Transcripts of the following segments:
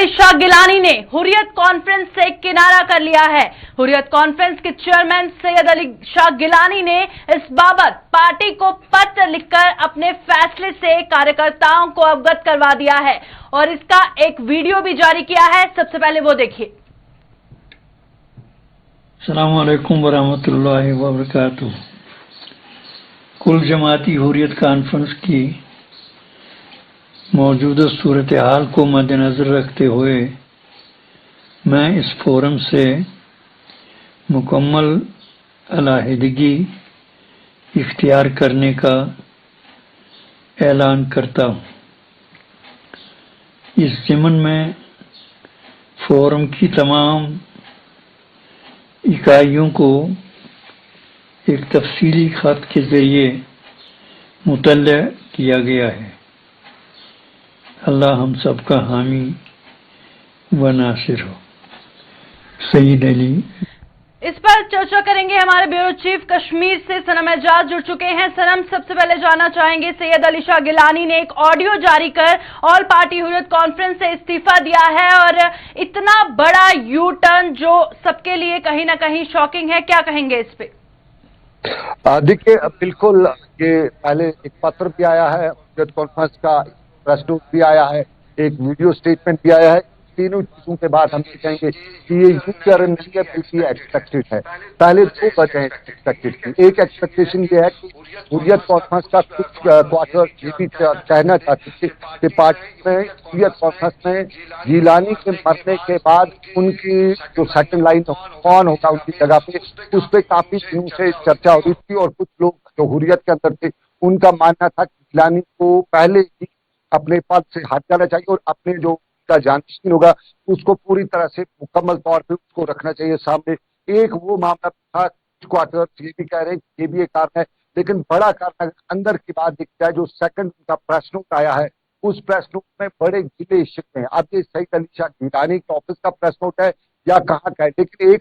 शाह गिलानी ने हुर्रियत कॉन्फ्रेंस से किनारा कर लिया है। हुर्रियत कॉन्फ्रेंस के चेयरमैन सैयद अली शाह गिलानी ने इस बाबत पार्टी को पत्र लिखकर अपने फैसले से कार्यकर्ताओं को अवगत करवा दिया है और इसका एक वीडियो भी जारी किया है। सबसे पहले वो देखिए। अस्सलाम वालेकुम वरहमतुल्लाहि वबरकातुहू। कुल जमाती हुर्रियत कॉन्फ्रेंस की मौजूदा सूरत हाल को मद्देनजर रखते हुए मैं इस फोरम से मुकम्मल अलहदगी इख्तियार करने का ऐलान करता हूँ। इस ज़िम्न में फोरम की तमाम इकाइयों को एक तफसीली खत के ज़रिए मुतल्ला किया गया है। अल्लाह हम सबका हामी व नासिर हो। सईद अली। इस पर चर्चा करेंगे। हमारे ब्यूरो चीफ कश्मीर से सनम एजाज जुड़ चुके हैं। सनम, सबसे पहले जानना चाहेंगे, सैयद अली शाह गिलानी ने एक ऑडियो जारी कर ऑल पार्टी हुर्रियत कॉन्फ्रेंस से इस्तीफा दिया है और इतना बड़ा यू टर्न जो सबके लिए कहीं ना कहीं शॉकिंग है, क्या कहेंगे इस पे? देखिए, बिल्कुल ये पहले एक पत्र भी आया है हुर्रियत कॉन्फ्रेंस का, प्रेस नोट भी आया है, एक वीडियो स्टेटमेंट भी आया है। तीनों चीजों के बाद हम कहेंगे कि ये यू टर्न नहीं है बल्कि एक्सपेक्टेड है। पहले दो वजह एक्सपेक्टेड की। एक एक्सपेक्टेशन ये है कि हुर्रियत कॉन्फ्रेंस का कुछ क्वार्टर ये भी कहना चाहते थे कि पार्टी में हुर्रियत कॉन्फ्रेंस में गिलानी के मरने के बाद उनकी जो सेकंड लाइन कौन होगा उनकी जगह पे, उस पर काफी दिनों से चर्चा हो रही थी और कुछ लोग जो हुर्रियत के अंदर थे उनका मानना था कि गिलानी को पहले ही अपने पद से हट जाना चाहिए और अपने जो का जानशीन होगा उसको पूरी तरह से मुकम्मल तौर पे उसको रखना चाहिए सामने। एक वो मामला था, क्वार्टर ये भी कह रहे हैं ये भी एक कारण है, लेकिन बड़ा कारण अगर अंदर की बात दिख जाए, जो सेकंड उनका प्रेस नोट आया है उस प्रेस नोट में बड़े गिले शिकवे हैं। अब ये सईद अली शाह गिलानी के ऑफिस का प्रेस नोट है या कहाँ का है, लेकिन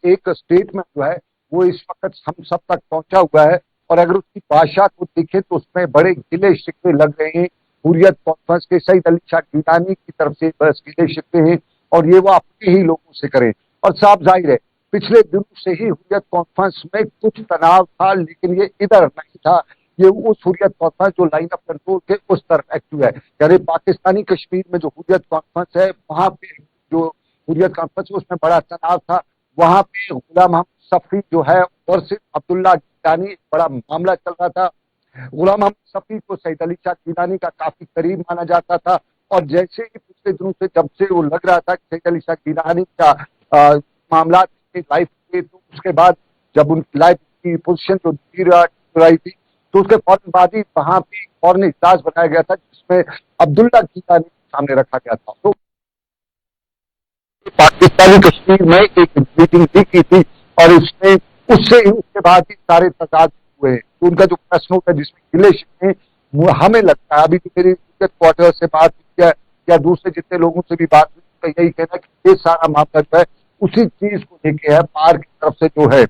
एक स्टेटमेंट जो है वो इस वक्त हम सब तक पहुंचा हुआ है और अगर उसकी भाषा को देखें तो उसमें बड़े गिले शिकवे लग रहे हैं हुर्रियत कॉन्फ्रेंस के सईद अली शाह गिलानी की तरफ से बस गिले शिकवे हैं और ये वो अपने ही लोगों से करें। और साफ जाहिर है पिछले दिनों से ही हुर्रियत कॉन्फ्रेंस में कुछ तनाव था, लेकिन ये इधर नहीं था, ये उस हुर्रियत कॉन्फ्रेंस जो लाइन ऑफ कंट्रोल के उस तरफ एक्टिव है। यानी पाकिस्तानी कश्मीर में जो हुर्रियत कॉन्फ्रेंस है वहां पे जो हुर्रियत कॉन्फ्रेंस उसमें बड़ा तनाव था। वहां पे गुलाम मोहम्मद सफी जो है और सिर्फ अब्दुल्ला गिलानी बड़ा मामला चल रहा था। गुलाम मोहम्मद सफी को सईद अली शाह गिलानी का काफी करीब माना जाता था और जैसे ही पिछले दिनों से जब से वो लग रहा था कि सईद अली शाह गिलानी का मामला लाइफ के, तो उसके बाद जब उनकी लाइफ की पोजीशन जो रही थी तो उसके फौरन बाद ही वहां पे फौरन इजलास बनाया गया था जिसमें अब्दुल्ला गिलानी सामने रखा गया था। तो पाकिस्तानी कश्मीर में एक मीटिंग भी की थी और उसमें उसके बाद ही सारे तजाद हुए। तो उनका जो प्रेस नोट है जिसमें गिले शिकवे, हमें लगता है अभी तो मेरी क्वार्टर से बात या दूसरे जितने लोगों से भी बात हुई तो यही कहना कि ये सारा मामला जो है उसी चीज को लेके है, पार की तरफ से जो है।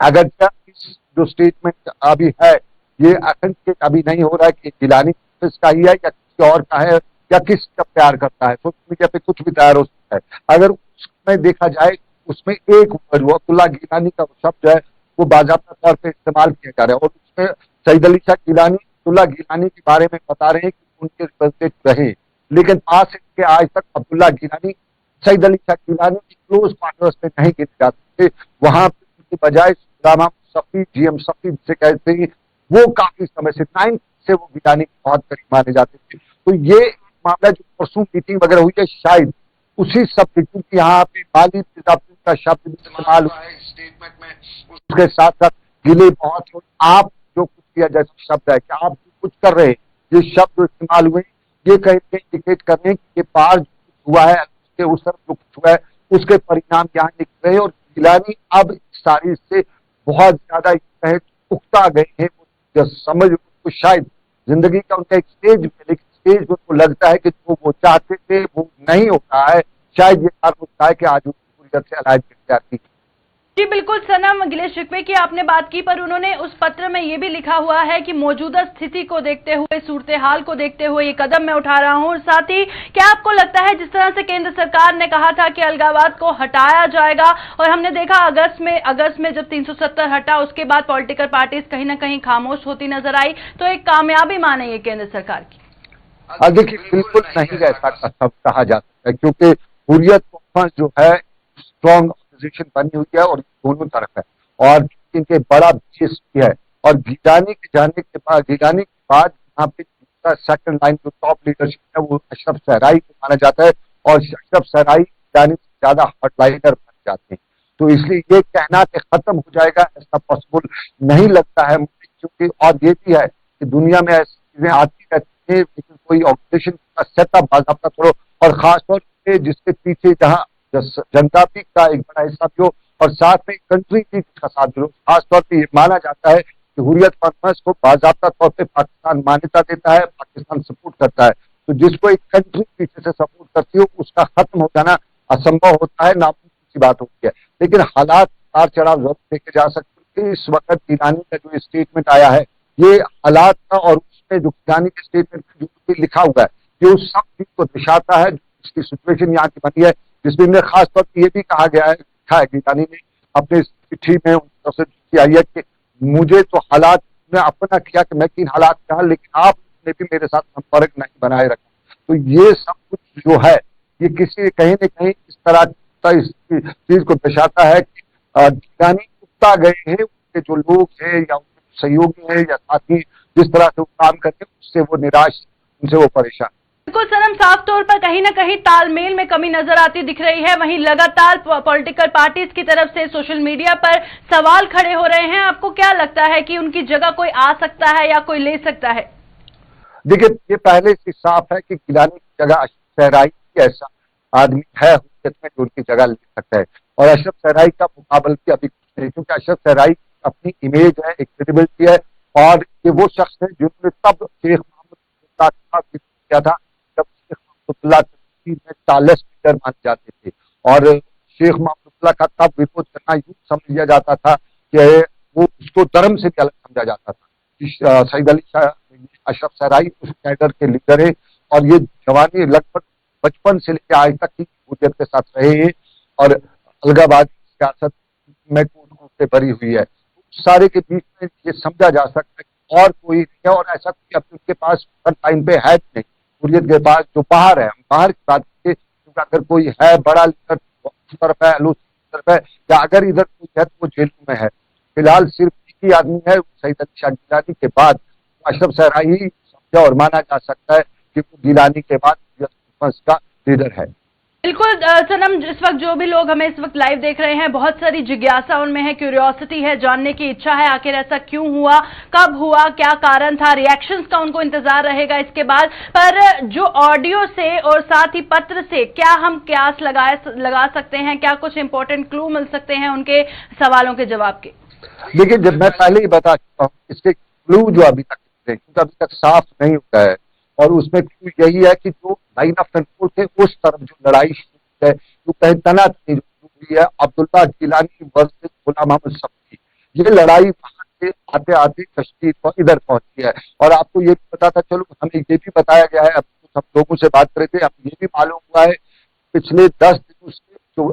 अगर इस जो स्टेटमेंट अभी है ये अथेंटिक अभी नहीं हो रहा है कि गिलानी का ही है या किसी और का है या किसका प्यार करता है, सोशल मीडिया पे कुछ भी तैयार हो सकता है। अगर उसमें देखा जाए उसमें एक अब्दुल्ला गिलानी का शब्द है वो बाज़ाब्ता तौर पे इस्तेमाल किया जा रहा है और उसमें सईद अली शाह गिलानी अब्दुल्ला गिलानी के बारे में बता रहे हैं कि उनके रिप्रेजेंटेटिव रहे, लेकिन पास के आज तक अब्दुल्ला गिलानी सईद अली शाह गिलानी की क्लोज पार्टनर्स में नहीं गिने जाते थे। वहां पर उनके बजाय गुलाम सफी, जीएम सफी जिसे कहते हैं, वो काफी समय से 9 से वो गिलानी के बहुत करीब माने जाते थे। तो ये मामला जो परसों मीटिंग वगैरह हुई है शायद उसी सब्जेक्ट की यहाँ पे माली का शब्द इस्तेमाल हुआ है स्टेटमेंट में, उसके साथ साथ गिले बहुत आप जो कुछ किया जैसा शब्द है कि आप जो कुछ कर रहे हैं, ये शब्द इस्तेमाल हुए ये कहीं इंडिकेट कर रहे हैं कि ये पार जो हुआ है उसके उस तरफ जो कुछ हुआ है उसके परिणाम यहाँ निकल रहे हैं और गिलानी अब सारी से बहुत ज्यादा उकता गए हैं। जो समझ उसको शायद जिंदगी का उनका एक स्टेज है, लेकिन स्टेज में उनको लगता है कि जो वो चाहते थे वो नहीं होता है। शायद ये कारण होता है कि आज उनकी पूरी तरह से अलग जाती है। जी बिल्कुल सनम, गिले शिकवे की आपने बात की, पर उन्होंने उस पत्र में ये भी लिखा हुआ है कि मौजूदा स्थिति को देखते हुए, सूरत हाल को देखते हुए ये कदम मैं उठा रहा हूं। और साथ ही क्या आपको लगता है जिस तरह से केंद्र सरकार ने कहा था कि अलगाववाद को हटाया जाएगा, और हमने देखा अगस्त में जब 370 हटा, उसके बाद पॉलिटिकल पार्टीज कहीं ना कहीं खामोश होती नजर आई, तो एक कामयाबी माने ये केंद्र सरकार की? देखिए, बिल्कुल नहीं ऐसा सब कहा जा सकता है, क्योंकि हुर्रियत कॉन्फ्रेंस जो है स्ट्रॉन्ग अपोजिशन बनी हुई है और दोनों तरफ है, और इनके बड़ा बेस भी है। और गिलानी के जाने के बाद, गिलानी के बाद यहाँ पे सेकंड लाइन जो टॉप लीडरशिप है वो अशरफ सहराई को माना जाता है, और अशरफ सहराई गिलानी से ज्यादा हॉटलाइनर बन जाते हैं। तो इसलिए ये कहना कि खत्म हो जाएगा ऐसा पॉसिबल नहीं लगता है मुझे, क्योंकि और ये भी है कि दुनिया में ऐसी चीजें आती रहती है, लेकिन कोई ऑर्गेनाइजेशन का सेटअप बाज़ाब्ता करो, और खासतौर पे जिसके पीछे जहाँ जनता भी का एक बड़ा हिस्सा भी हो और साथ में कंट्री भी जिसका साथ भी हो। खासतौर पे ये माना जाता है कि हुर्रियत कॉन्फ्रेंस को बाज़ाब्ता तौर पे पाकिस्तान मान्यता देता है, पाकिस्तान सपोर्ट करता है। तो जिसको एक कंट्री पीछे से सपोर्ट करती हो उसका खत्म हो जाना असंभव होता है, नामुमकिन सी बात होती है। लेकिन हालात उतार चढ़ाव जरूर देखे जा सकते हैं। इस वक्त गिलानी का जो स्टेटमेंट आया है ये हालात का, और उसमें जो गिलानी के स्टेटमेंट में जो लिखा हुआ है ये उस सब चीज को दर्शाता है जिसकी सिचुएशन यहाँ की बनी है, जिसमें खास तौर पर ये भी कहा गया है, लिखा है गिलानी ने अपने चिट्ठी में उनकी तरफ से आई है कि मुझे तो हालात में अपना किया कि मैं किन हालात में हूं, लेकिन आपने भी मेरे साथ संपर्क नहीं बनाए रखा। तो ये सब कुछ जो है ये किसी कहीं न कहीं इस तरह इस चीज को दर्शाता है कि गिलानी उकता गए हैं, उनके जो लोग हैं या उनके सहयोगी हैं या साथी जिस तरह से वो काम करते हैं उससे वो निराश, उनसे वो परेशान। बिल्कुल सनम, साफ तौर पर कहीं ना कहीं तालमेल में कमी नजर आती दिख रही है। वहीं लगातार पॉलिटिकल पार्टीज की तरफ से सोशल मीडिया पर सवाल खड़े हो रहे हैं। आपको क्या लगता है कि उनकी जगह कोई आ सकता है या कोई ले सकता है? देखिए, ये पहले से साफ है कि गिलानी की जगह अशरफ सहराई ऐसा आदमी है हुर्रियत में जो उनकी जगह ले सकता है, और अशरफ सहराई का मुकाबला भी अभी कुछ नहीं, क्योंकि अशरफ सहराई अपनी इमेज है, एक क्रेडिबिलिटी है, और ये वो शख्स है जिन्होंने तब शेख महमूद किया था जब शेख महमूदुल्लाह में टालेस्ट लीडर माने जाते थे, और शेख महमूदुल्लाह का तब विरोध करना यूं समझ लिया जाता था कि वो उसको धर्म से भी अलग समझा जाता था। सईद अली शाह अशरफ सहराई उस कैडर के लीडर है, और ये जवानी लगभग बचपन से लेकर आज तक की हुर्रियत के साथ रहे हैं, और अलगावाद सियासत में कूद से भरी हुई है। सारे के बीच में ये समझा जा सकता है कि और कोई नहीं है, और ऐसा कोई अब उनके पास हर टाइम पे है नहीं। हुर्रियत के पास जो बाहर है, हम बाहर की बात करें, क्योंकि अगर कोई है बड़ा लीडर उस तरफ है, एलओसी की तरफ है, या अगर इधर कोई है तो वो जेल में है। फिलहाल सिर्फ एक ही आदमी है, सईद अली शाह गिलानी के बाद अशरफ सहराई ही समझा और माना जा सकता है कि वो गिलानी के बाद का लीडर है। बिल्कुल सनम, इस वक्त जो भी लोग हमें इस वक्त लाइव देख रहे हैं, बहुत सारी जिज्ञासा उनमें है, क्यूरियोसिटी है, जानने की इच्छा है आखिर ऐसा क्यों हुआ, कब हुआ, क्या कारण था, रिएक्शंस का उनको इंतजार रहेगा इसके बाद। पर जो ऑडियो से और साथ ही पत्र से क्या हम कयास लगा सकते हैं, क्या कुछ इंपॉर्टेंट क्लू मिल सकते हैं उनके सवालों के जवाब के? देखिए, जब मैं पहले ही बता चुका हूँ, इसके क्लू जो अभी तक साफ नहीं होता है, और उसमें यही है कि जो लाइन ऑफ कंट्रोल थे उस तरफ जो लड़ाई है, जो तनात हुई है अब्दुल्ला गिलानी वर्सेस गुलाम अहमद सब्ती, ये लड़ाई वहां से आते आते कश्मीर पर इधर पहुंची है। और आपको ये भी बताता चलो, हमें ये भी बताया गया है, अब सब लोगों से बात कर रहे थे, हमें ये भी मालूम हुआ है पिछले 10 दिनों से जो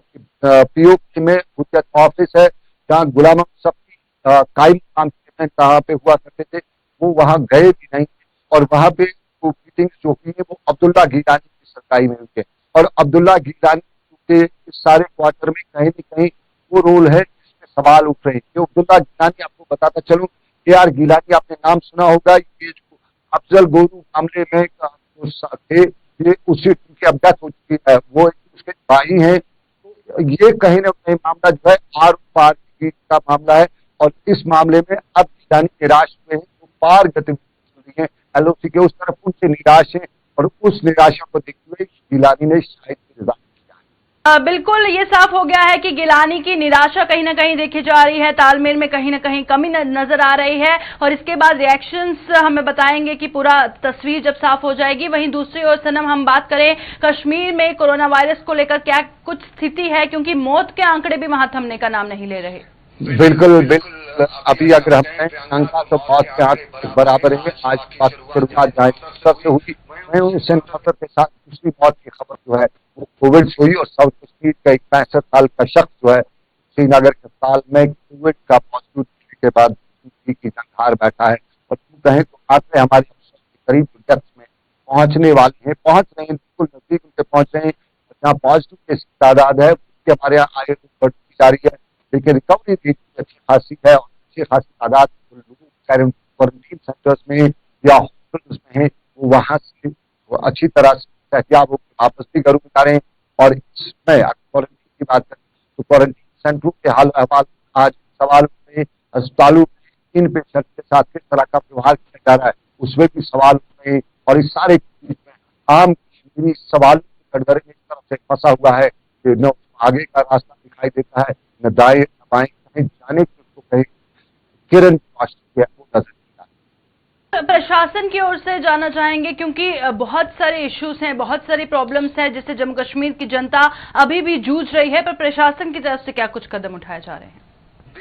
पीओके में हुर्रियत ऑफिस है जहाँ गुलाम अहमद सब्ती कायम काम कहाँ पे हुआ करते थे, वो वहां गए भी नहीं, और वहां पे मीटिंग जो हुई है वो अब्दुल्ला गिलानी की सरकारी में हुई है। और अब्दुल्ला गिलानी के इस सारे क्वार्टर में कहीं न कहीं वो रोल है जिसमें सवाल उठ रहे हैं। कि अब्दुल्ला गिलानी, आपको बताता चलूं, AR गिलानी आपने नाम सुना होगा, ये जो अफजल गोरू मामले में थे, ये उसी की अब डेथ हो चुकी है, वो उसके भाई हैं। तो ये कहीं ना कहीं मामला जो है आर पार का मामला है, और इस मामले में अब गिलानी निराश हुए हैं, जो पार गतिविधि है LOC के उस तरफ उनसे निराश है, और उस निराशा को देखते हुए गिलानी ने शायद रिजाइन किया है। बिल्कुल ये साफ हो गया है कि गिलानी की निराशा कहीं ना कहीं देखी जा रही है, तालमेल में कहीं ना कहीं कमी नजर आ रही है और इसके बाद रिएक्शंस हमें बताएंगे कि पूरा तस्वीर जब साफ हो जाएगी। वहीं दूसरी ओर सनम हम बात करें कश्मीर में कोरोना वायरस को लेकर क्या कुछ स्थिति है, क्योंकि मौत के आंकड़े भी वहां थमने का नाम नहीं ले रहे। बिल्कुल बिल्कुल, अभी अगर हम शंका तो मौत के आंकड़े बराबर है। आज शुरुआत से हुई, मैं उस सेंटर के साथ दूसरी मौत की खबर जो है वो कोविड से हुई और साउथ कश्मीर का एक 65 साल का शख्स जो है श्रीनगर के अस्पताल में कोविड का पॉजिटिव होने के बाद की जंग बैठा है। और कहें तो आंकड़े हमारे करीब डेथ में पहुंचने वाले हैं, पहुंच रहे हैं, बिल्कुल नजदीक उनसे पहुंच रहे हैं। जहाँ पॉजिटिव केस की तादाद है उसकी हमारे यहाँ आगे बढ़ती जा रही है, लेकिन रिकवरी रेट अच्छी खासी है और अच्छी खासी तादाद लोगों क्वारंटीन सेंटर्स में या हॉस्पिटल्स में है वो वहां से वो अच्छी तरह से एहतियात होकर वापस भी घरों में जा रहे हैं। और इसमें क्वारंटीन की बात करें तो क्वारंटीन सेंटरों के हाल अहवाल आज सवाल में अस्पतालों में इन पेशेंट के साथ किस तरह का व्यवहार किया जा रहा है उसमें भी सवाल में, और इस सारे में आम कश्मीरी सवाल कटघरे में इस तरह से फंसा हुआ है कि न आगे का रास्ता दिखाई देता है, न दाएं न बाएं, कहीं जाने की उसको कहीं किरण वो नजर नहीं आता। प्रशासन की ओर से जाना चाहेंगे, क्योंकि बहुत सारे इश्यूज हैं, बहुत सारी प्रॉब्लम्स हैं जिससे जम्मू कश्मीर की जनता अभी भी जूझ रही है, पर प्रशासन की तरफ से क्या कुछ कदम उठाए जा रहे हैं?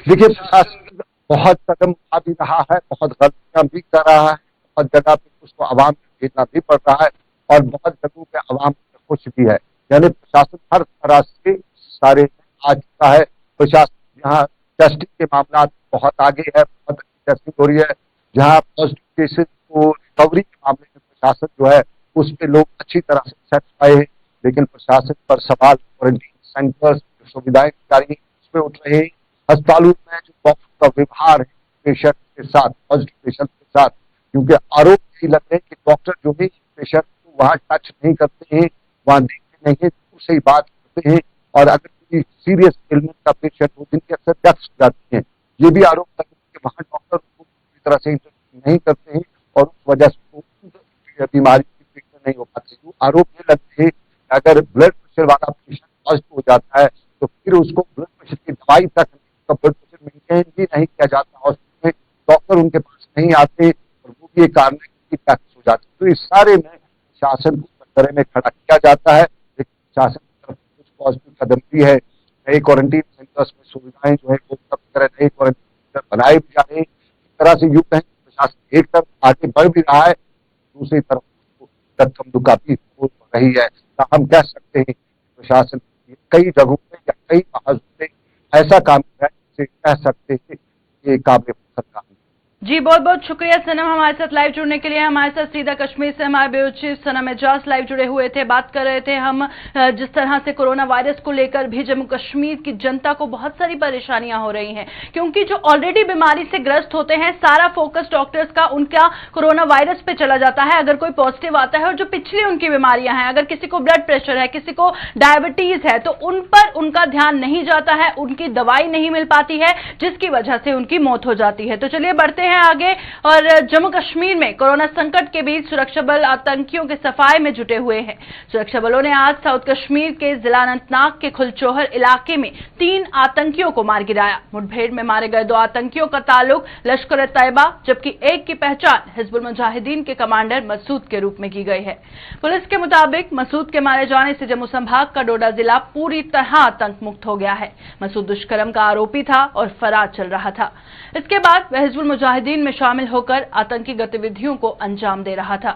देखिए, प्रशासन बहुत कदम उठा भी रहा है, बहुत गलतियां भी कर रहा है, बहुत जगह पे उसको आवाम को भेजना भी पड़ रहा है और बहुत जगहों पे आवाम खुश भी है। यानी प्रशासन हर तरह से सारे आ चुका है। प्रशासन यहाँ टेस्टिंग के मामला बहुत आगे है, बहुत अच्छी टेस्टिंग हो रही है। जहाँ पॉजिटिव केसेस को रिकवरी के मामले में प्रशासन जो है उस पर लोग अच्छी तरह से सेटिस्फाई है, लेकिन प्रशासन पर सवाल क्वारंटीन सेंटर्स जो सुविधाएं जा रही है उसमें उठ रहे हैं। अस्पतालों में जो डॉक्टर का व्यवहार है पेशेंट के साथ, पॉजिटिव पेशेंट के साथ, क्योंकि आरोप यही लग रहे हैं कि डॉक्टर जो भी पेशेंट को वहाँ टच नहीं करते हैं, वहाँ देखते नहीं है, उससे ही बात करते हैं। और अगर कोई सीरियस इलनेस का पेशेंट हो जिनकी अक्सर डेथ्स हो जाती हैं, ये भी आरोप लग रहे हैं कि वहाँ डॉक्टर पूरी तरह से इंटरव्यू नहीं करते हैं और उस वजह से बीमारी की ट्रीटमेंट नहीं हो पाती। आरोप ये लगते हैं कि अगर ब्लड प्रेशर वाला पेशेंट पॉजिटिव हो जाता है तो फिर उसको ब्लड प्रेशर की दवाई तक ब्लड प्रेशर मेंटेन भी नहीं किया जाता, हॉस्पिटल में डॉक्टर उनके पास नहीं आते और वो भी एक कारण है कि डेथ हो जाती है। तो इस सारे में शासन को कटघरे में खड़ा किया जाता है, लेकिन शासन की तरफ कुछ पॉजिटिव कदम भी है। नए क्वारंटीन सेंटर्स में सुविधाएं जो है वो सब तरह नए क्वारंटीन सेंटर बनाए भी जा रहे हैं। इस तरह से यूं कहें प्रशासन एक तरफ आगे बढ़ भी रहा है, दूसरी तरफ कदम दुका भी हो रही है। हम कह सकते हैं प्रशासन कई जगहों पे या कई महाजों पे ऐसा काम किया जिसे कह सकते हैं ये काबिल सरकार। जी बहुत बहुत शुक्रिया सनम हमारे साथ लाइव जुड़ने के लिए। हमारे साथ सीधा कश्मीर से हमारे ब्यूरो चीफ सनम एजाज लाइव जुड़े हुए थे। बात कर रहे थे हम जिस तरह से कोरोना वायरस को लेकर भी जम्मू कश्मीर की जनता को बहुत सारी परेशानियां हो रही हैं, क्योंकि जो ऑलरेडी बीमारी से ग्रस्त होते हैं सारा फोकस डॉक्टर्स का उनका कोरोना वायरस पे चला जाता है अगर कोई पॉजिटिव आता है। और जो पिछली उनकी बीमारियां हैं, अगर किसी को ब्लड प्रेशर है, किसी को डायबिटीज है, तो उन पर उनका ध्यान नहीं जाता है, उनकी दवाई नहीं मिल पाती है, जिसकी वजह से उनकी मौत हो जाती है। तो चलिए बढ़ते हैं आगे। और जम्मू कश्मीर में कोरोना संकट के बीच सुरक्षा बल आतंकियों के सफाये में जुटे हुए हैं। सुरक्षा बलों ने आज साउथ कश्मीर के जिला अनंतनाग के खुलचोहर इलाके में 3 आतंकियों को मार गिराया। मुठभेड़ में मारे गए 2 आतंकियों का ताल्लुक लश्कर-ए-तैयबा, जबकि एक की पहचान हिजबुल मुजाहिदीन के कमांडर मसूद के रूप में की गई है। पुलिस के मुताबिक मसूद के मारे जाने से जम्मू संभाग का डोडा जिला पूरी तरह आतंक मुक्त हो गया है। मसूद दुष्कर्म का आरोपी था और फरार चल रहा था। इसके बाद वह हिजबुल मुजाहिदीन में शामिल होकर आतंकी गतिविधियों को अंजाम दे रहा था।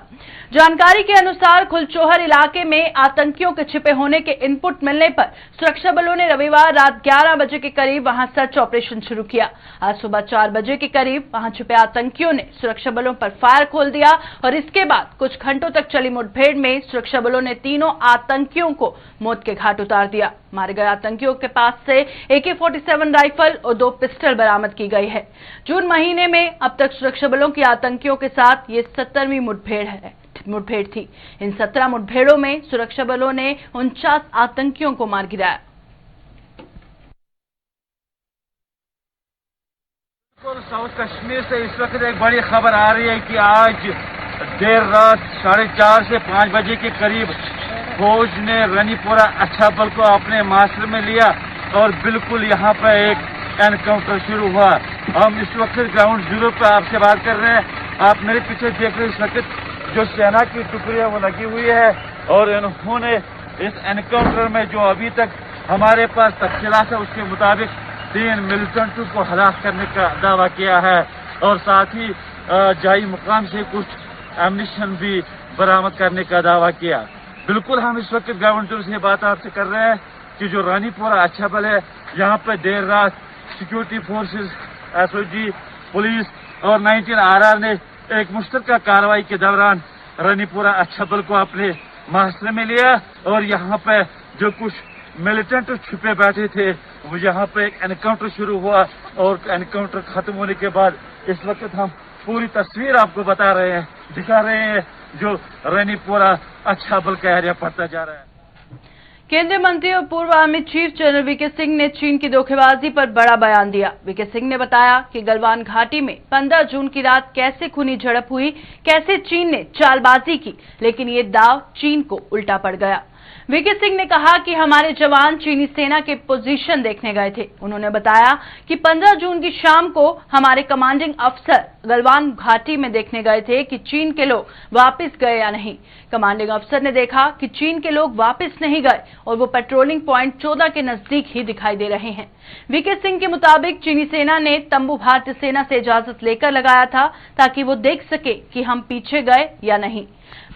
जानकारी के अनुसार खुलचोहर इलाके में आतंकियों के छिपे होने के इनपुट मिलने पर सुरक्षा बलों ने रविवार रात 11 बजे के करीब वहां सर्च ऑपरेशन शुरू किया। आज सुबह 4 बजे के करीब वहां छिपे आतंकियों ने सुरक्षा बलों पर फायर खोल दिया और इसके बाद कुछ घंटों तक चली मुठभेड़ में सुरक्षा बलों ने तीनों आतंकियों को मौत के घाट उतार दिया। मारे गए आतंकियों के पास से AK-47 राइफल और 2 पिस्टल बरामद की गई है। जून महीने में अब तक सुरक्षा बलों की आतंकियों के साथ ये 17वीं मुठभेड़ थी। इन 17 मुठभेड़ों में सुरक्षा बलों ने 49 आतंकियों को मार गिराया। साउथ कश्मीर से इस वक्त एक बड़ी खबर आ रही है कि आज देर रात 4:30 से 5 बजे के करीब फौज ने रनीपुरा अच्छाबल को अपने मास्टर में लिया और बिल्कुल यहाँ पर एक एनकाउंटर शुरू हुआ। हम इस वक्त ग्राउंड जीरो पे आपसे बात कर रहे हैं। आप मेरे पीछे देख रहे हैं, इस वक्त जो सेना की टुकड़ियां वो लगी हुई है और इन्होंने इस एनकाउंटर में जो अभी तक हमारे पास तफसीलात है उसके मुताबिक 3 मिलिटेंटों को हलाक करने का दावा किया है और साथ ही जाई मुकाम से कुछ एम्यूनिशन भी बरामद करने का दावा किया। बिल्कुल हम इस वक्त ग्राउंड जीरो से बात आपसे कर रहे हैं कि जो रानीपुरा अच्छाबल है, यहाँ पर देर रात सिक्योरिटी फोर्सेस, एसओजी, पुलिस और 19 RR ने एक मुश्तरका कार्रवाई के दौरान रानीपुरा अच्छाबल को अपने मास्टर में लिया और यहाँ पे जो कुछ मिलिटेंट छुपे बैठे थे वो यहाँ पे एक एनकाउंटर शुरू हुआ और एनकाउंटर खत्म होने के बाद इस वक्त हम पूरी तस्वीर आपको बता रहे हैं, दिखा रहे हैं जो रानीपुरा अच्छाबल का एरिया पड़ता जा रहा है। केंद्रीय मंत्री और पूर्व army chief general VK Singh ने चीन की धोखेबाजी पर बड़ा बयान दिया। वीके सिंह ने बताया कि गलवान घाटी में 15 जून की रात कैसे खूनी झड़प हुई, कैसे चीन ने चालबाजी की, लेकिन ये दाव चीन को उल्टा पड़ गया। वीके सिंह ने कहा कि हमारे जवान चीनी सेना के पोजीशन देखने गए थे। उन्होंने बताया कि 15 जून की शाम को हमारे कमांडिंग अफसर गलवान घाटी में देखने गए थे कि चीन के लोग वापस गए या नहीं। कमांडिंग अफसर ने देखा कि चीन के लोग वापस नहीं गए और वो पेट्रोलिंग पॉइंट 14 के नजदीक ही दिखाई दे रहे हैं। वीके सिंह के मुताबिक चीनी सेना ने तंबू भारतीय सेना से इजाजत लेकर लगाया था ताकि वो देख सके कि हम पीछे गए या नहीं।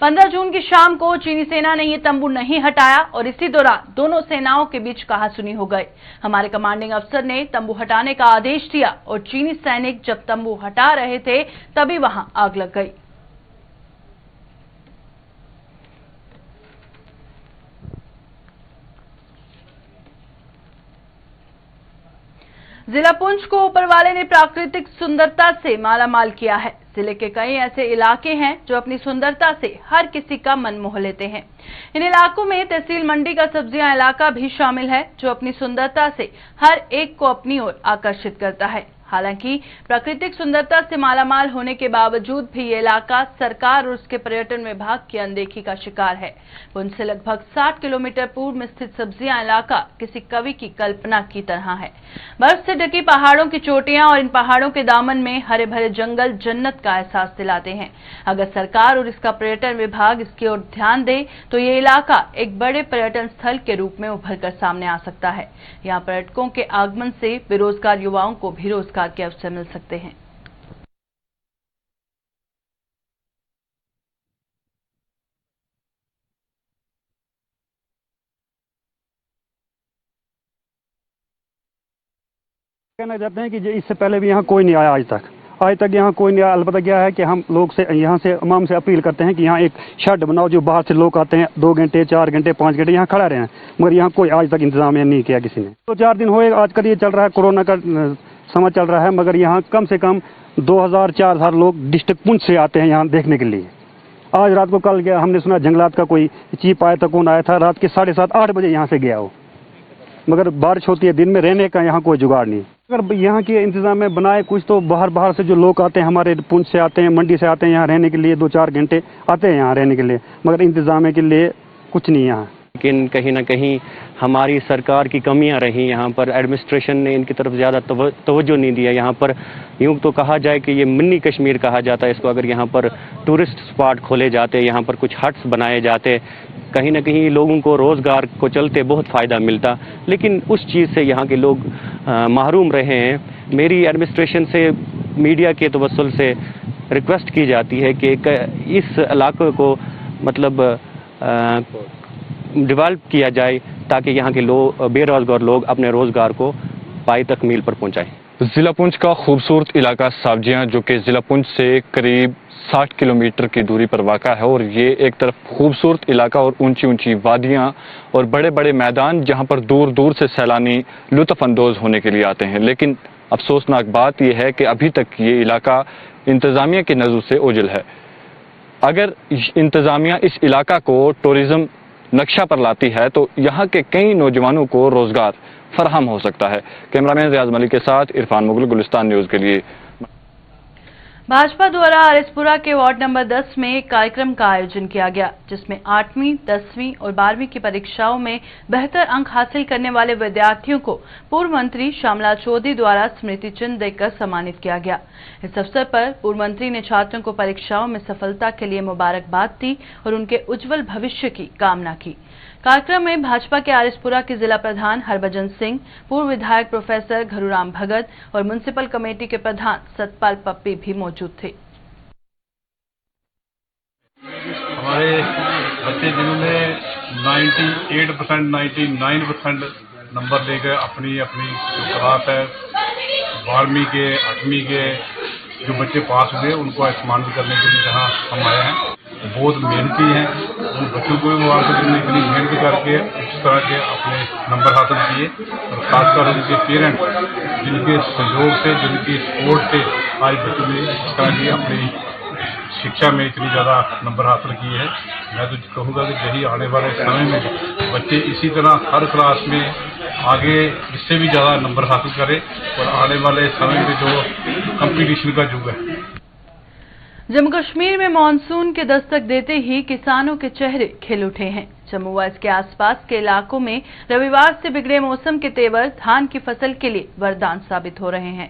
15 जून की शाम को चीनी सेना ने ये तंबू नहीं हटाया और इसी दौरान दोनों सेनाओं के बीच कहासुनी हो गई। हमारे कमांडिंग अफसर ने तंबू हटाने का आदेश दिया और चीनी सैनिक जब तंबू हटा रहे थे तभी वहां आग लग गई। जिला पुंछ को ऊपर वाले ने प्राकृतिक सुंदरता से मालामाल किया है। जिले के कई ऐसे इलाके हैं जो अपनी सुंदरता से हर किसी का मन मोह लेते हैं। इन इलाकों में तहसील मंडी का सब्जियां इलाका भी शामिल है जो अपनी सुंदरता से हर एक को अपनी ओर आकर्षित करता है। हालांकि प्राकृतिक सुंदरता से मालामाल होने के बावजूद भी ये इलाका सरकार और उसके पर्यटन विभाग की अनदेखी का शिकार है। पुंछ से लगभग 60 किलोमीटर पूर्व में स्थित सब्जियां इलाका किसी कवि की कल्पना की तरह है। बर्फ से ढकी पहाड़ों की चोटियां और इन पहाड़ों के दामन में हरे भरे जंगल जन्नत का एहसास दिलाते हैं। अगर सरकार और इसका पर्यटन विभाग इसकी ओर ध्यान दे तो ये इलाका एक बड़े पर्यटन स्थल के रूप में उभर कर सामने आ सकता है। यहाँ पर्यटकों के आगमन से बेरोजगार युवाओं को भी रोजगार के अवसर मिल सकते हैं। कहना चाहते हैं कि इससे पहले भी यहाँ कोई नहीं आया आज तक यहाँ कोई नहीं आया। अलबत्ता क्या है कि हम लोग से यहाँ से इमाम से अपील करते हैं कि यहाँ एक शेड बनाओ जो बाहर से लोग आते हैं 2 घंटे 4 घंटे 5 घंटे यहाँ खड़ा रहे हैं, मगर यहाँ कोई आज तक इंतजाम नहीं किया किसी ने। 2-4 दिन हुए आजकल ये चल रहा है, कोरोना का समय चल रहा है, मगर यहाँ कम से कम 2000-4000 लोग डिस्ट्रिक्ट पुंछ से आते हैं यहाँ देखने के लिए। आज रात को कल गया, हमने सुना जंगलात का कोई चीफ आया था, कौन आया था, रात के 7:30-8 बजे यहाँ से गया हो, मगर बारिश होती है, दिन में रहने का यहाँ कोई जुगाड़ नहीं। अगर यहाँ के इंतजाम में बनाए कुछ तो बाहर से जो लोग आते हैं, हमारे पुंछ से आते हैं, मंडी से आते हैं, यहाँ रहने के लिए 2-4 घंटे आते हैं यहाँ रहने के लिए, मगर इंतजाम के लिए कुछ नहीं यहाँ। लेकिन कहीं ना कहीं हमारी सरकार की कमियां रही, यहाँ पर एडमिनिस्ट्रेशन ने इनकी तरफ ज़्यादा तवज्जो नहीं दिया। यहाँ पर यूँ तो कहा जाए कि ये मिनी कश्मीर कहा जाता है इसको। अगर यहाँ पर टूरिस्ट स्पॉट खोले जाते, यहाँ पर कुछ हट्स बनाए जाते, कहीं ना कहीं लोगों को रोज़गार को चलते बहुत फ़ायदा मिलता, लेकिन उस चीज़ से यहाँ के लोग महरूम रहे हैं। मेरी एडमिनिस्ट्रेशन से, मीडिया के तवस्सुल से रिक्वेस्ट की जाती है कि इस इलाके को मतलब डेवलप किया जाए ताकि यहाँ के बेरोजगार लोग अपने रोजगार को पाई तकमील पर पहुँचाएं। जिला पुंछ का खूबसूरत इलाका साबजियां, जो कि जिला पुंछ से करीब 60 किलोमीटर की दूरी पर वाक़ा है, और ये एक तरफ खूबसूरत इलाका और ऊंची ऊंची वादियां और बड़े बड़े मैदान जहां पर दूर दूर से सैलानी लुत्फ़ अंदोज़ होने के लिए आते हैं। लेकिन अफसोसनाक बात यह है कि अभी तक ये इलाका इंतज़ामिया की नज़र से ओझल है। अगर इंतज़ामिया इस इलाका को टूरिज़्म नक्शा पर लाती है तो यहाँ के कई नौजवानों को रोजगार फराहम हो सकता है। कैमरामैन रियाज मलिक के साथ इरफान मुगल, गुलिस्तान न्यूज़ के लिए। भाजपा द्वारा आरएसपुरा के वार्ड नंबर 10 में एक कार्यक्रम का आयोजन किया गया, जिसमें 8वीं, 10वीं और 12वीं की परीक्षाओं में बेहतर अंक हासिल करने वाले विद्यार्थियों को पूर्व मंत्री श्यामलाल चौधरी द्वारा स्मृति चिन्ह देकर सम्मानित किया गया। इस अवसर पर पूर्व मंत्री ने छात्रों को परीक्षाओं में सफलता के लिए मुबारकबाद दी और उनके उज्जवल भविष्य की कामना की। कार्यक्रम में भाजपा के आरएसपुरा के जिला प्रधान हरभजन सिंह, पूर्व विधायक प्रोफेसर घरूराम भगत और म्युनिसिपल कमेटी के प्रधान सतपाल पप्पी भी मौजूद थे। हमारे बच्चे जिन्होंने 98%, 99% नंबर लेकर अपनी अपनी जो क्लास है 12वीं के 8वीं के जो बच्चे पास हुए उनको सम्मानित करने के लिए जहाँ हम आए हैं, बहुत मेहनती हैं। उन बच्चों को भी मुबारक देने के लिए मेहनत करके इस तरह के अपने नंबर हासिल किए और खासकर उनके पेरेंट्स जिनके सहयोग से, जिनकी सपोर्ट से आज बच्चों ने इस तरह की अपनी शिक्षा में इतनी ज़्यादा नंबर हासिल किए हैं। मैं तो कहूँगा कि यही आने वाले समय में बच्चे इसी तरह हर क्लास में आगे इससे भी ज़्यादा नंबर हासिल करें और आने वाले समय में जो कंपटीशन का युग है। जम्मू कश्मीर में मानसून के दस्तक देते ही किसानों के चेहरे खिल उठे हैं। जम्मू व इसके आसपास के इलाकों में रविवार से बिगड़े मौसम के तेवर धान की फसल के लिए वरदान साबित हो रहे हैं।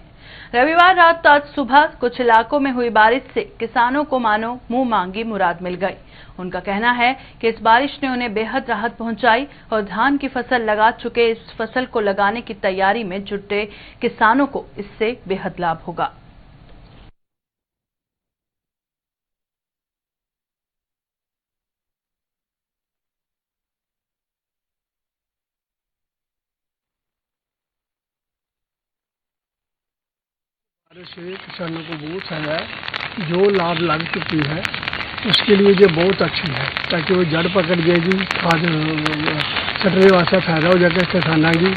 रविवार रात आज सुबह कुछ इलाकों में हुई बारिश से किसानों को मानो मुंह मांगी मुराद मिल गई। उनका कहना है कि इस बारिश ने उन्हें बेहद राहत पहुंचाई और धान की फसल लगा चुके इस फसल को लगाने की तैयारी में जुटे किसानों को इससे बेहद लाभ होगा। बारिश से किसानों को बहुत फायदा है। जो लाभ लग चुकी है उसके लिए ये बहुत अच्छी है, ताकि वो जड़ पकड़ जाएगी, खाद सटने वास्ते फायदा हो जाएगा किसानों की।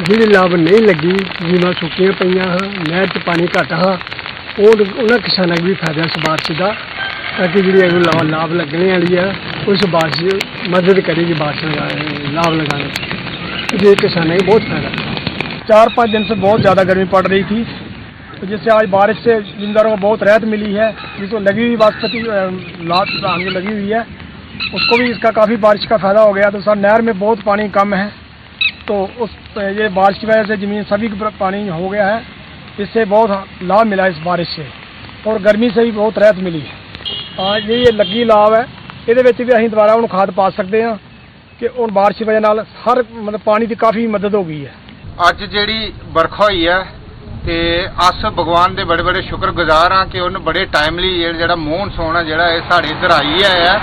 जिन्हें लाभ नहीं लगी, जिन्हें सुक्कियां पईयां हैं, नहर च पानी घट हाँ, उन्होंने किसानों की भी फायदा इस बारिश का, ताकि जी लाभ लगने वाली है उस बारिश मदद करेगी बारिश लाभ लगाने की। ये किसानों की बहुत फायदा। 4-5 दिन से बहुत ज़्यादा गर्मी पड़ रही थी, तो जिससे आज बारिश से जिम्मेदारों को बहुत राहत मिली है। जिसको लगी हुई बासमती लात जो लगी हुई है उसको भी इसका काफ़ी बारिश का फायदा हो गया। तो सर नहर में बहुत पानी कम है, तो उस ये बारिश की वजह से ज़मीन सभी पानी हो गया है। इससे बहुत लाभ मिला इस बारिश से और गर्मी से भी बहुत राहत मिली है। आज ये लगी लाभ है, ये भी अं दोबारा उन्होंने खाद पा सकते हैं कि उन बारिश की वजह नाल हर मतलब पानी की काफ़ी मदद हो गई है। अज जी बरखा हुई है तो अस भगवान के बड़े बड़े शुक्रगुजार हाँ कि उन्हें बड़े टाइमली जो मॉनसून है जोड़ा साढ़े इधर आई है।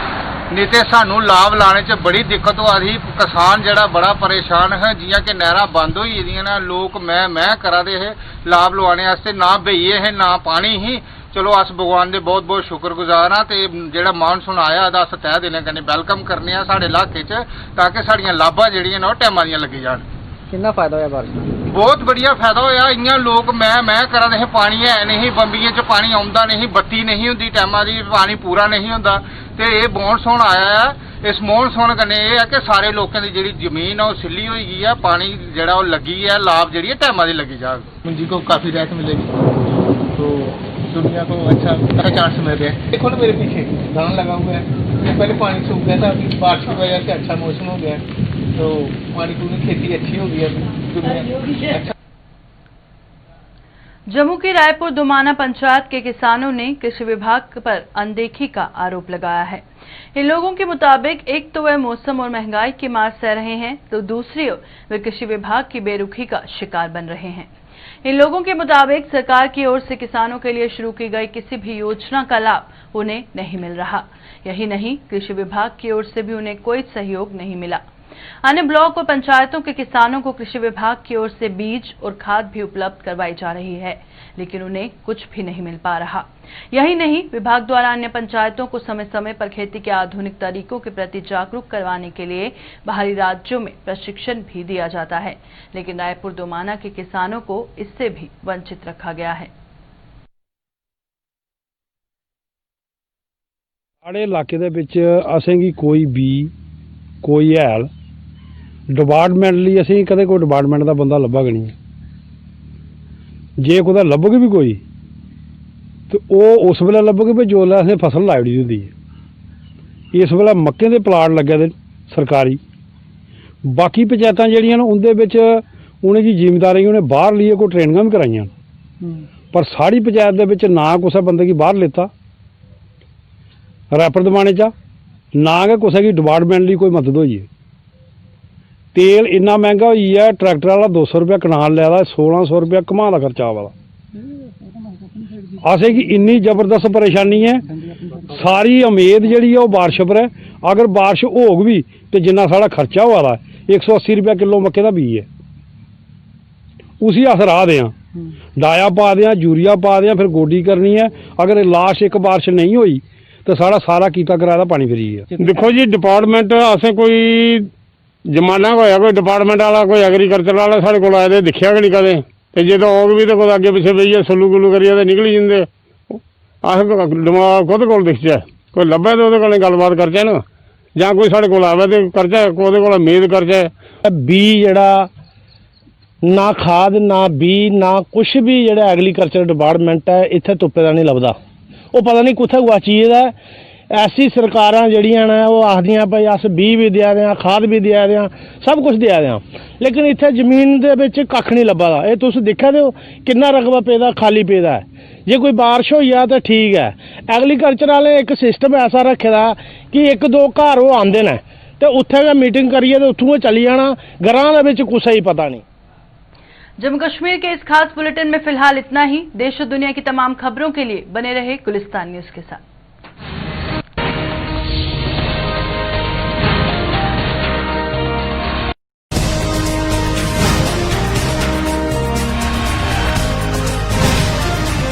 नहीं तो सानू लाभ लाने च बड़ी दिक्कत आ रही, किसान जड़ा बड़ा परेशान है। जियां कि नहरां बंद हुई दियां ना, लोग मैं करा दे है लाभ लवाने वास्ते, ना बईए है ना पानी ही। चलो अस भगवान के बहुत बहुत शुक्रगुजार हाँ। तो जोड़ा मानसून आया अस तय दिलें कन्नै वेलकम करने साढ़े इलाके च, ताकि साड़ियां लाभां जिहड़ियां ने टाइमां दियां लगी जान। कितना फायदा होया बारिश? बहुत बढ़िया फायदा होया। इयां लोग मैं करा दे पानी है नहीं, बंबियां च पानी आउंदा नहीं, बत्ती नहीं हुंदी टाइमां दी, पानी पूरा नहीं हुंदा। ते ये मॉनसून आया है, इस मॉनसून कन्नै ये है कि सारे लोगों की जिहड़ी जमीन है वो सिल्ली होई गई है, पानी जिहड़ा लगी है, लाभ जिहड़ी है टाइमां दी लगी जाग। मुंजी को काफी राहत मिलेगी, तो दुनिया को अच्छा चांस मिल रहा है। देखो ना मेरे पीछे धान लगा हुआ है, पहले पानी सूख गया था, अभी बारिश की वजह से अच्छा मौसम हो गया, तो पानी पूरी खेती अच्छी हो गई है। अच्छा। जम्मू की रायपुर दुमाना पंचायत के किसानों ने कृषि विभाग पर अनदेखी का आरोप लगाया है। इन लोगों के मुताबिक एक तो वह मौसम और महंगाई की मार सह रहे हैं, तो दूसरी ओर वे कृषि विभाग की बेरुखी का शिकार बन रहे हैं। इन लोगों के मुताबिक सरकार की ओर से किसानों के लिए शुरू की गई किसी भी योजना का लाभ उन्हें नहीं मिल रहा। यही नहीं, कृषि विभाग की ओर से भी उन्हें कोई सहयोग नहीं मिला। अन्य ब्लॉक और पंचायतों के किसानों को कृषि विभाग की ओर से बीज और खाद भी उपलब्ध करवाई जा रही है, लेकिन उन्हें कुछ भी नहीं मिल पा रहा। यही नहीं, विभाग द्वारा अन्य पंचायतों को समय समय पर खेती के आधुनिक तरीकों के प्रति जागरूक करवाने के लिए बाहरी राज्यों में प्रशिक्षण भी दिया जाता है, लेकिन रायपुर दोमाना के किसानों को इससे भी वंचित रखा गया है। साढ़े इलाके दे विच असेंगी कोई बी कोई हैल डिपार्टमेंट लिए असें कदे कोई डिपार्टमेंट का बंदा लब्भा गै नहीं। जे कुदै लब्भग भी कोई ਤੇ ਉਹ ਉਸ ਵੇਲੇ ਲੱਭੋਗੇ ਵੀ ਜੋ ਅਸੀਂ ਫਸਲ ਲਾਈ ਹੁੰਦੀ ਹੈ। ਇਸ ਵੇਲੇ ਮੱਕੇ ਦੇ ਪਲਾਟ ਲੱਗੇ ਦੇ ਸਰਕਾਰੀ, ਬਾਕੀ ਪੰਚਾਇਤਾਂ ਜਿਹੜੀਆਂ ਨੇ ਉਹਦੇ ਵਿੱਚ ਉਹਨੇ ਜੀ ਜ਼ਿਮੀਂਦਾਰੀ ਉਹਨੇ ਬਾਹਰ ਲਈ ਕੋਈ ਟ੍ਰੇਨਿੰਗਾਂ ਵੀ ਕਰਾਈਆਂ, ਪਰ ਸਾੜੀ ਪੰਚਾयत ਦੇ ਵਿੱਚ ना कुछ बंदे की बाहर लेता रैपर दबाने चा, ना कि कुछ की डिपार्टमेंट की कोई मदद हुई है। तेल इन्ना महंगा हुई है, ट्रैक्टर वाला 200 रुपया कनाल लिया, 1600 रुपया घुमा का खर्चा वाला। असें की इन्नी जबरदस्त परेशानी है, सारी उम्मीद जी है बारिश पर है। अगर बारिश होग भी तो जिन्ना साड़ा खर्चा हुआ है 180 रुपया किलो मक्के का बीज है, उसी अस राह दें, डाया पा दें, यूरिया पा दें, फिर गोडी करनी है। अगर लास्ट एक बारिश नहीं हुई तो सारा कीता कराया पानी फ्री है। देखो जी डिपार्टमेंट असें कोई जमाना होया कोई डिपार्टमेंट वाला कोई एग्रीकल्चर वाला साढ़े को आए दिखा गै नहीं कदे, तो जो तो होग भी तो कोई अगे पिछे बेइये सलू गुलू करिए तो निकली जाते। अस दिमाग खुद को दिखचे, कोई लभे तो वो गलबात करचे ना, जां कोई साढ़े को आवे तो करचे, कोई उम्मीद करचे। बी जड़ा ना खाद ना बी ना कुछ भी जड़ा एग्रीकल्चर डिपार्टमेंट है इत्थे तुप्पे दा नहीं लभदा, वो पता नहीं कुत्थे गुआची दा। ऐसी सरकारां जड़ियां ने वो आखदियां भाई अस बी भी देआ दें, खाद भी देआ दें, सब कुछ देआ दें, लेकिन इत्थे जमीन दे विच कक्ख नहीं लब्भा दा। ये तुस दिक्खा दे हो किन्ना रकबा पेदा खाली पेदा है। जे कोई बारिश होई जा तो ठीक है, एग्रीकल्चर वाले एक सिस्टम ऐसा रखे दा कि एक दो घर वो आंदे ने ते उत्थे गै मीटिंग करिए तो उत्थों चली जाना, ग्रां दे विच कुछ ही पता नहीं। जम्मू कश्मीर के इस खास बुलेटिन में फिलहाल इतना ही। देश और दुनिया की तमाम खबरों के लिए बने रहे गुलिस्तान न्यूज के साथ।